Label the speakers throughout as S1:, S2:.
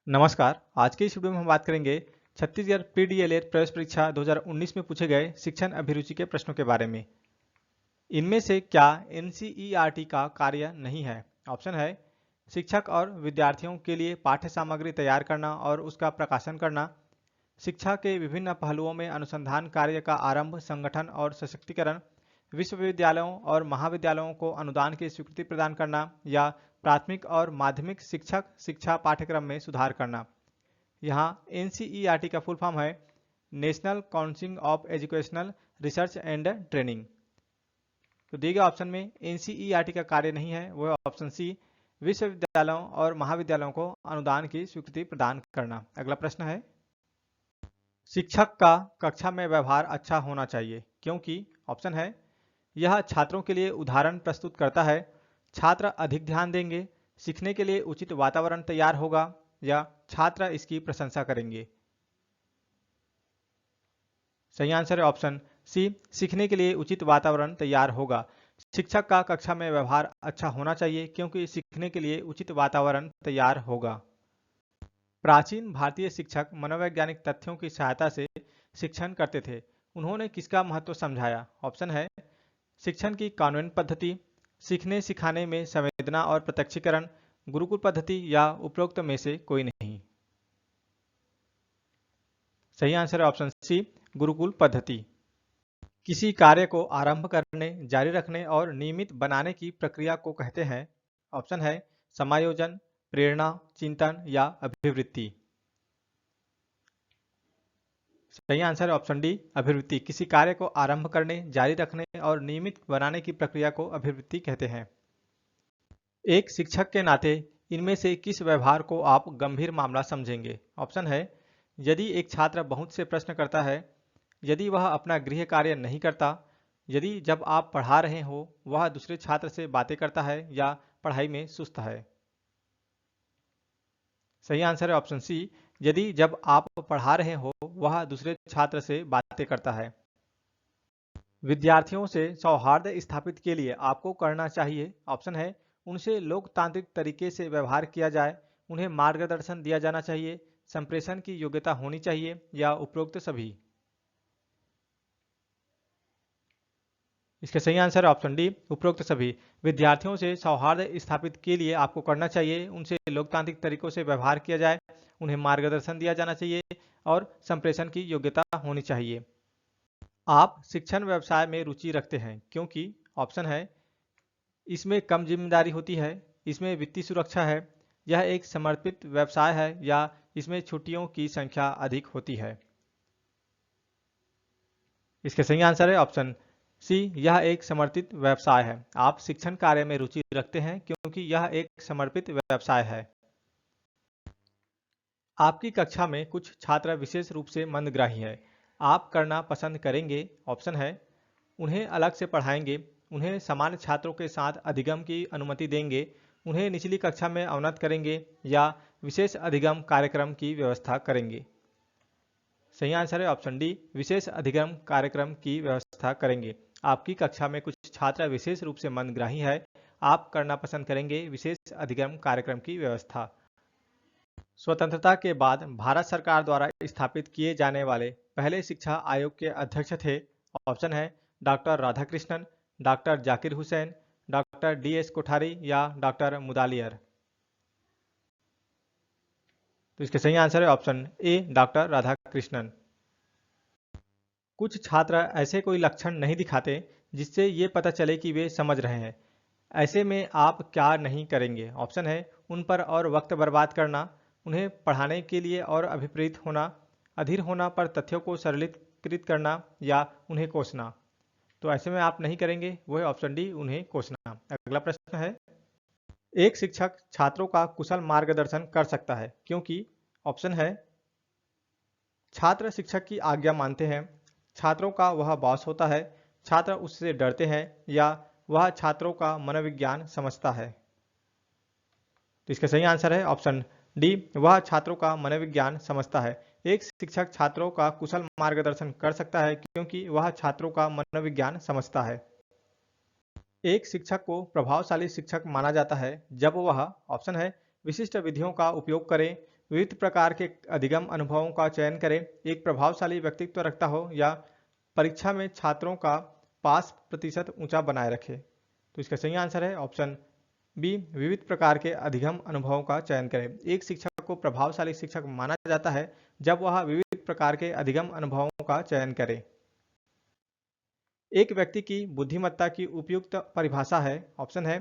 S1: नमस्कार। आज की इस वीडियो में हम बात करेंगे छत्तीसगढ़ पीडीएलएड प्रवेश परीक्षा 2019 में पूछे गए शिक्षण अभिरुचि के प्रश्नों के बारे में। इनमें से क्या एनसीईआरटी का कार्य नहीं है? ऑप्शन है शिक्षक और विद्यार्थियों के लिए पाठ्य सामग्री तैयार करना और उसका प्रकाशन करना, शिक्षा के विभिन्न पहलुओं में अनुसंधान कार्य का आरंभ, संगठन और सशक्तिकरण, विश्वविद्यालयों और महाविद्यालयों को अनुदान की स्वीकृति प्रदान करना, या प्राथमिक और माध्यमिक शिक्षक शिक्षा पाठ्यक्रम में सुधार करना। यहाँ एनसीईआरटी का फुल फॉर्म है national council of educational research and training. तो दिए गए ऑप्शन में एनसीईआरटी का कार्य नहीं है, वह ऑप्शन सी विश्वविद्यालयों और महाविद्यालयों को अनुदान की स्वीकृति प्रदान करना। अगला प्रश्न है, शिक्षक का कक्षा में व्यवहार अच्छा होना चाहिए क्योंकि ऑप्शन है यह छात्रों के लिए उदाहरण प्रस्तुत करता है, छात्र अधिक ध्यान देंगे, सीखने के लिए उचित वातावरण तैयार होगा, या छात्र इसकी प्रशंसा करेंगे। सही आंसर है ऑप्शन सी, सीखने के लिए उचित वातावरण तैयार होगा। शिक्षक का कक्षा में व्यवहार अच्छा होना चाहिए क्योंकि सीखने के लिए उचित वातावरण तैयार होगा। प्राचीन भारतीय शिक्षक मनोवैज्ञानिक तथ्यों की सहायता से शिक्षण करते थे। उन्होंने किसका महत्व समझाया? ऑप्शन है शिक्षण की कॉन्वेंट पद्धति, सीखने सिखाने में संवेदना और प्रत्यक्षीकरण, गुरुकुल पद्धति, या उपरोक्त में से कोई नहीं। सही आंसर है ऑप्शन सी, गुरुकुल पद्धति। किसी कार्य को आरंभ करने, जारी रखने और नियमित बनाने की प्रक्रिया को कहते हैं। ऑप्शन है समायोजन, प्रेरणा, चिंतन, या अभिवृत्ति। सही आंसर है ऑप्शन डी, अभिवृत्ति। किसी कार्य को आरंभ करने, जारी रखने और नियमित बनाने की प्रक्रिया को अभिवृत्ति कहते हैं। एक शिक्षक के नाते इनमें से किस व्यवहार को आप गंभीर मामला समझेंगे? ऑप्शन है यदि एक छात्र बहुत से प्रश्न करता है, यदि वह अपना गृह कार्य नहीं करता, यदि जब आप पढ़ा रहे हो वह दूसरे छात्र से बातें करता है, या पढ़ाई में सुस्त है। सही आंसर है ऑप्शन सी, यदि जब आप पढ़ा रहे हो वह दूसरे छात्र से बातें करता है। विद्यार्थियों से सौहार्द स्थापित के लिए आपको करना चाहिए। ऑप्शन है उनसे लोकतांत्रिक तरीके से व्यवहार किया जाए, उन्हें मार्गदर्शन दिया जाना चाहिए, संप्रेषण की योग्यता होनी चाहिए, या उपरोक्त सभी। इसका सही आंसर है ऑप्शन डी, उपरोक्त सभी। विद्यार्थियों से सौहार्द स्थापित के लिए आपको करना चाहिए उनसे लोकतांत्रिक तरीकों से व्यवहार किया जाए, उन्हें मार्गदर्शन दिया जाना चाहिए और संप्रेषण की योग्यता होनी चाहिए। आप शिक्षण व्यवसाय में रुचि रखते हैं क्योंकि ऑप्शन है इसमें कम जिम्मेदारी होती है, इसमें वित्तीय सुरक्षा है, यह एक समर्पित व्यवसाय है, या इसमें छुट्टियों की संख्या अधिक होती है। इसके सही आंसर है ऑप्शन सी, यह एक समर्पित व्यवसाय है। आप शिक्षण कार्य में रुचि रखते हैं क्योंकि यह एक समर्पित व्यवसाय है। आपकी कक्षा में कुछ छात्र विशेष रूप से मंदग्राही है, आप करना पसंद करेंगे। ऑप्शन है उन्हें अलग से पढ़ाएंगे, उन्हें सामान्य छात्रों के साथ अधिगम की अनुमति देंगे, उन्हें निचली कक्षा में अवनत करेंगे, या विशेष अधिगम कार्यक्रम की व्यवस्था करेंगे। सही आंसर है ऑप्शन डी, विशेष अधिगम कार्यक्रम की व्यवस्था करेंगे। आपकी कक्षा में कुछ छात्र विशेष रूप से मंदग्राही है, आप करना पसंद करेंगे विशेष अधिगम कार्यक्रम की व्यवस्था। स्वतंत्रता के बाद भारत सरकार द्वारा स्थापित किए जाने वाले पहले शिक्षा आयोग के अध्यक्ष थे। ऑप्शन है doctor Radhakrishnan, doctor Zakir Hussain, doctor DS. Kothari, या डॉक्टर मुदालियर। तो इसका सही आंसर है ऑप्शन ए, डॉक्टर राधाकृष्णन। कुछ छात्र ऐसे कोई लक्षण नहीं दिखाते जिससे ये पता चले कि वे समझ रहे हैं, ऐसे में आप क्या नहीं करेंगे? ऑप्शन है उन पर और वक्त बर्बाद करना, उन्हें पढ़ाने के लिए और अभिप्रेरित होना, अधीर होना पर तथ्यों को सरलीकृत करना, या उन्हें कोसना। तो ऐसे में आप नहीं करेंगे, वो है ऑप्शन डी, उन्हें कोसना। अगला प्रश्न है, एक शिक्षक छात्रों का कुशल मार्गदर्शन कर सकता है क्योंकि ऑप्शन है छात्र शिक्षक की आज्ञा मानते हैं, छात्रों का वह बॉस होता है, छात्र उससे डरते हैं, या वह छात्रों का मनोविज्ञान समझता है। तो इसका सही आंसर है ऑप्शन डी, वह छात्रों का मनोविज्ञान समझता है। एक शिक्षक छात्रों का कुशल मार्गदर्शन कर सकता है क्योंकि वह छात्रों का मनोविज्ञान समझता है। एक शिक्षक को प्रभावशाली शिक्षक माना जाता है जब वह ऑप्शन है विशिष्ट विधियों का उपयोग करे, विविध प्रकार के अधिगम अनुभवों का चयन करें, एक प्रभावशाली व्यक्तित्व रखता हो या परीक्षा में छात्रों का पास प्रतिशत ऊंचा बनाए रखे। तो इसका सही आंसर है ऑप्शन बी, विविध प्रकार के अधिगम अनुभवों का चयन करें। एक शिक्षक को प्रभावशाली शिक्षक माना जाता है जब वह विविध प्रकार के अधिगम अनुभवों का चयन करे। एक व्यक्ति की बुद्धिमत्ता की उपयुक्त परिभाषा है, ऑप्शन है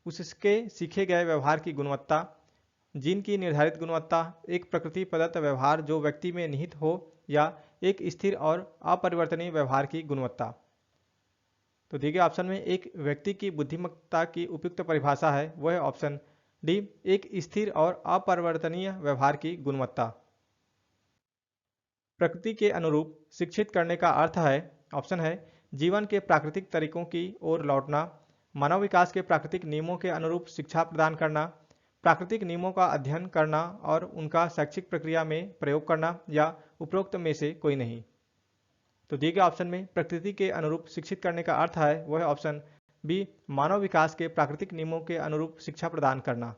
S1: उसके सीखे गए व्यवहार की गुणवत्ता, जीन की निर्धारित गुणवत्ता, एक प्रकृति प्रदत्त व्यवहार जो व्यक्ति में निहित हो, या एक स्थिर और अपरिवर्तनीय व्यवहार की गुणवत्ता। तो दिए गए ऑप्शन में एक व्यक्ति की बुद्धिमत्ता की उपयुक्त परिभाषा है वह है ऑप्शन डी, एक स्थिर और अपरिवर्तनीय व्यवहार की गुणवत्ता। प्रकृति के अनुरूप शिक्षित करने का अर्थ है, ऑप्शन है जीवन के प्राकृतिक तरीकों की ओर लौटना, मानव विकास के प्राकृतिक नियमों के अनुरूप शिक्षा प्रदान करना, प्राकृतिक नियमों का अध्ययन करना और उनका शैक्षिक प्रक्रिया में प्रयोग करना, या उपरोक्त में से कोई नहीं। तो दिए गए ऑप्शन में प्रकृति के अनुरूप शिक्षित करने का अर्थ है वह ऑप्शन बी, मानव विकास के प्राकृतिक नियमों के अनुरूप शिक्षा प्रदान करना।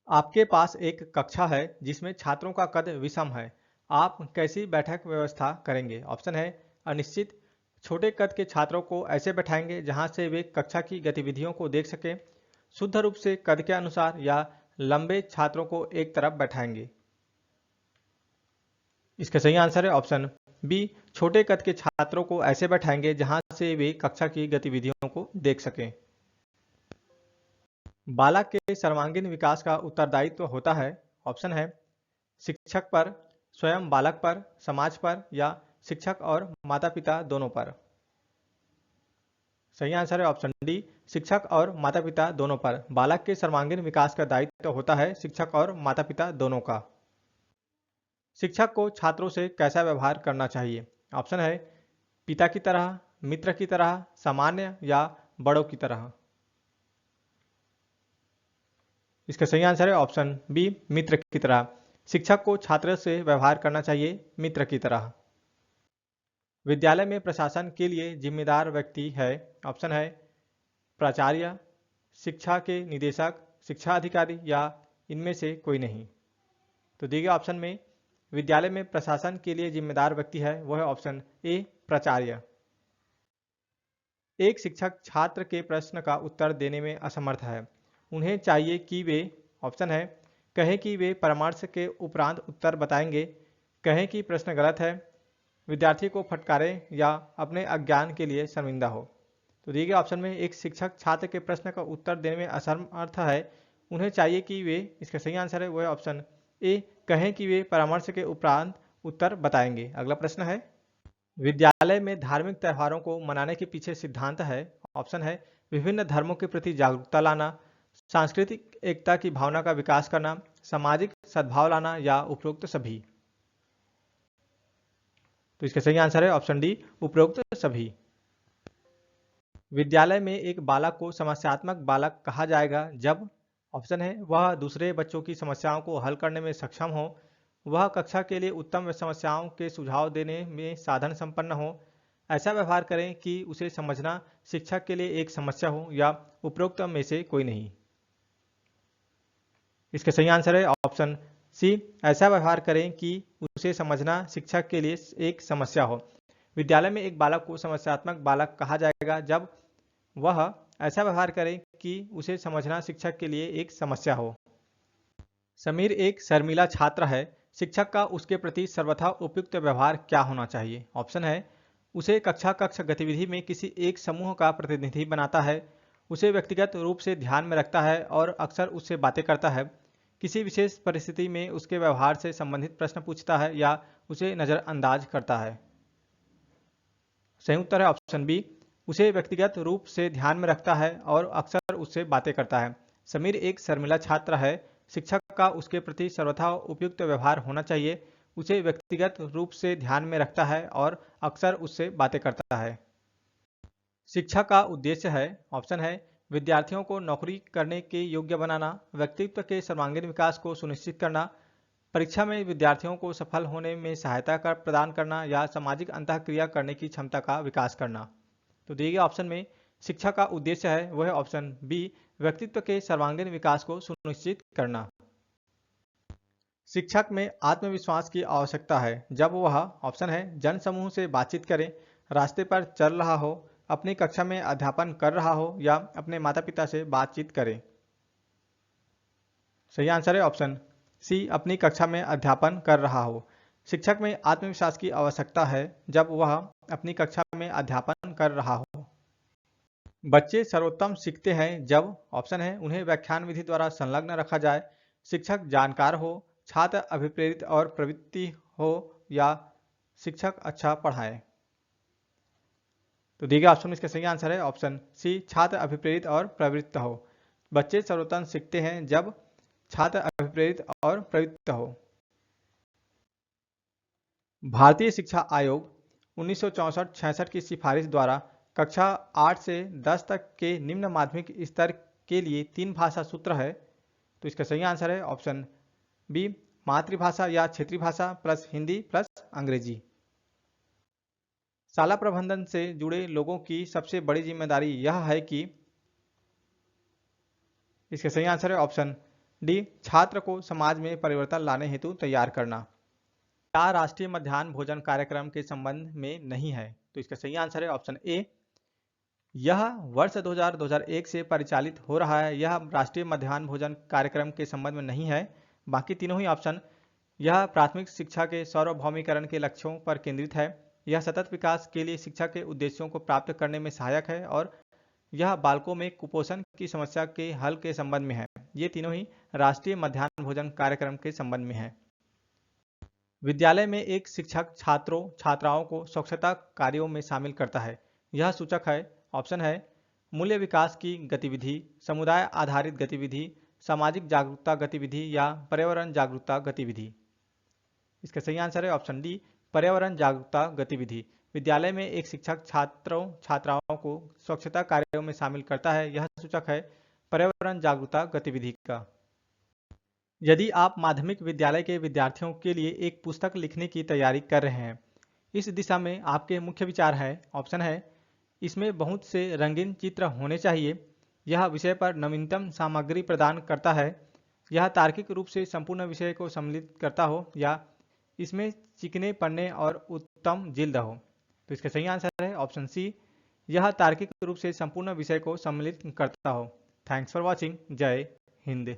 S1: आपके पास एक कक्षा है जिसमें छात्रों का कद विषम है, आप कैसी बैठक व्यवस्था करेंगे? ऑप्शन है अनिश्चित, छोटे कद के छात्रों को ऐसे बैठाएंगे जहां से वे कक्षा की गतिविधियों को देख सकें, शुद्ध रूप से कद के अनुसार, या लंबे छात्रों को एक तरफ बैठाएंगे। इसका सही आंसर है ऑप्शन बी, छोटे कद के छात्रों को ऐसे बैठाएंगे जहां से वे कक्षा की गतिविधियों को देख सकें। बालक के सर्वांगीण विकास का उत्तरदायित्व होता है, ऑप्शन है शिक्षक पर, स्वयं बालक पर, समाज पर, या शिक्षक और माता पिता दोनों पर। सही आंसर है ऑप्शन डी, शिक्षक और माता पिता दोनों पर। बालक के सर्वांगीण विकास का दायित्व होता है शिक्षक और माता पिता दोनों का। शिक्षक को छात्रों से कैसा व्यवहार करना चाहिए? ऑप्शन है पिता की तरह, मित्र की तरह, सामान्य, या बड़ों की तरह। इसका सही आंसर है ऑप्शन बी, मित्र की तरह। शिक्षक को छात्र से व्यवहार करना चाहिए मित्र की तरह। विद्यालय में प्रशासन के लिए जिम्मेदार व्यक्ति है, ऑप्शन है प्राचार्य, शिक्षा के निदेशक, शिक्षा अधिकारी, या इनमें से कोई नहीं। तो दिए गए ऑप्शन में विद्यालय में प्रशासन के लिए जिम्मेदार व्यक्ति है वह है ऑप्शन ए, प्राचार्य। एक शिक्षक छात्र के प्रश्न का उत्तर देने में असमर्थ है, उन्हें चाहिए कि वे, ऑप्शन है कहें कि वे परामर्श के उपरांत उत्तर बताएंगे, कहें कि प्रश्न गलत है, विद्यार्थी को फटकारें, या अपने अज्ञान के लिए शर्मिंदा हो। तो दिए गए ऑप्शन में एक शिक्षक छात्र के प्रश्न का उत्तर देने में असमर्थ है, उन्हें चाहिए कि वे, इसका सही आंसर है वह ऑप्शन ए, कहें कि वे परामर्श के उपरांत उत्तर बताएंगे। अगला प्रश्न है विद्यालय में धार्मिक त्योहारों को मनाने के पीछे सिद्धांत है, ऑप्शन है विभिन्न धर्मों के प्रति जागरूकता लाना, सांस्कृतिक एकता की भावना का विकास करना, सामाजिक सद्भाव लाना, या उपरोक्त सभी। तो इसका सही आंसर है ऑप्शन डी, उपरोक्त सभी। विद्यालय में एक बालक को समस्यात्मक बालक कहा जाएगा जब, ऑप्शन है वह दूसरे बच्चों की समस्याओं को हल करने में सक्षम हो, वह कक्षा के लिए उत्तम समस्याओं के सुझाव देने में साधन संपन्न हो, ऐसा व्यवहार करें कि उसे समझना शिक्षक के लिए एक समस्या हो, या उपरोक्त में से कोई नहीं। इसका सही आंसर है ऑप्शन सी, ऐसा व्यवहार करें कि उसे समझना शिक्षक के लिए एक समस्या हो। विद्यालय में एक बालक को समस्यात्मक बालक कहा जाएगा जब वह ऐसा व्यवहार करे कि उसे समझना शिक्षक के लिए एक समस्या हो। समीर एक शर्मीला छात्र है, शिक्षक का उसके प्रति सर्वथा उपयुक्त व्यवहार क्या होना चाहिए? ऑप्शन है उसे कक्षा गतिविधि में किसी एक समूह का प्रतिनिधि बनाता है, उसे व्यक्तिगत रूप से ध्यान में रखता है और अक्सर उससे बातें करता है, किसी विशेष परिस्थिति में उसके व्यवहार से संबंधित प्रश्न पूछता है, या उसे नजरअंदाज करता है। सही उत्तर है ऑप्शन बी, उसे व्यक्तिगत रूप से ध्यान में रखता है और अक्सर उससे बातें करता है। समीर एक शर्मिला छात्र है, शिक्षक का उसके प्रति सर्वथा उपयुक्त व्यवहार होना चाहिए, उसे व्यक्तिगत रूप से ध्यान में रखता है और अक्सर उससे बातें करता है। शिक्षा का उद्देश्य है, ऑप्शन है विद्यार्थियों को नौकरी करने के योग्य बनाना, व्यक्तित्व के सर्वांगीण विकास को सुनिश्चित करना, परीक्षा में विद्यार्थियों को सफल होने में सहायता कर प्रदान करना, या सामाजिक अंतःक्रिया करने की क्षमता का विकास करना। तो दिए गए ऑप्शन में शिक्षा का उद्देश्य है वह ऑप्शन बी, व्यक्तित्व के सर्वांगीण विकास को सुनिश्चित करना। शिक्षक में आत्मविश्वास की आवश्यकता है जब वह ऑप्शन है जन समूह से बातचीत करे, रास्ते पर चल रहा हो, अपनी कक्षा में अध्यापन कर रहा हो या अपने माता पिता से बातचीत करे। सही आंसर है ऑप्शन सी, अपनी कक्षा में अध्यापन कर रहा हो। शिक्षक में आत्मविश्वास की आवश्यकता है जब वह अपनी कक्षा में अध्यापन कर रहा हो। बच्चे सर्वोत्तम सीखते हैं जब ऑप्शन है उन्हें व्याख्यान विधि द्वारा संलग्न रखा जाए, शिक्षक जानकार हो, छात्र अभिप्रेरित और प्रवृत्ति हो या शिक्षक अच्छा पढ़ाए। तो दिए गए ऑप्शन में इसका सही आंसर है ऑप्शन सी, छात्र अभिप्रेरित और प्रवृत्त हो। बच्चे सर्वोत्तम सीखते हैं जब छात्र अभिप्रेरित और प्रवृत्त हो। भारतीय शिक्षा आयोग 1964-66 की सिफारिश द्वारा कक्षा 8 से 10 तक के निम्न माध्यमिक स्तर के लिए 3 भाषा सूत्र है। तो इसका सही आंसर है ऑप्शन बी, मातृभाषा या क्षेत्रीय भाषा प्लस हिंदी प्लस अंग्रेजी। शाला प्रबंधन से जुड़े लोगों की सबसे बड़ी जिम्मेदारी यह है कि इसका सही आंसर है ऑप्शन डी, छात्र को समाज में परिवर्तन लाने हेतु तैयार करना। क्या राष्ट्रीय मध्याह्न भोजन कार्यक्रम के संबंध में नहीं है? तो इसका सही आंसर है ऑप्शन ए, यह वर्ष 2000-2001 से परिचालित हो रहा है। यह राष्ट्रीय मध्याह्न भोजन कार्यक्रम के संबंध में नहीं है। बाकी तीनों ही ऑप्शन, यह प्राथमिक शिक्षा के सार्वभौमिकरण के लक्ष्यों पर केंद्रित है, यह सतत विकास के लिए शिक्षा के उद्देश्यों को प्राप्त करने में सहायक है और यह बालकों में कुपोषण की समस्या के हल के संबंध में है। ये तीनों ही राष्ट्रीय मध्याह्न भोजन कार्यक्रम के संबंध में है। विद्यालय में एक शिक्षक छात्रों छात्राओं को स्वच्छता कार्यों में शामिल करता है। यह सूचक है, ऑप्शन है मूल्य विकास की गतिविधि, समुदाय आधारित गतिविधि, सामाजिक जागरूकता गतिविधि या पर्यावरण जागरूकता गतिविधि। इसका सही आंसर है ऑप्शन डी, पर्यावरण जागरूकता गतिविधि। विद्यालय में एक शिक्षक छात्रों छात्राओं को स्वच्छता कार्यों में शामिल करता है। यह सूचक है पर्यावरण जागरूकता गतिविधि का। यदि आप माध्यमिक विद्यालय के विद्यार्थियों के लिए एक पुस्तक लिखने की तैयारी कर रहे हैं, इस दिशा में आपके मुख्य विचार है, ऑप्शन है इसमें बहुत से रंगीन चित्र होने चाहिए, यह विषय पर नवीनतम सामग्री प्रदान करता है, यह तार्किक रूप से संपूर्ण विषय को सम्मिलित करता हो या इसमें चिकने पन्ने और उत्तम जिल्द हो। तो इसका सही आंसर है ऑप्शन सी, यह तार्किक रूप से संपूर्ण विषय को सम्मिलित करता हो। Thanks for watching. जय हिंद।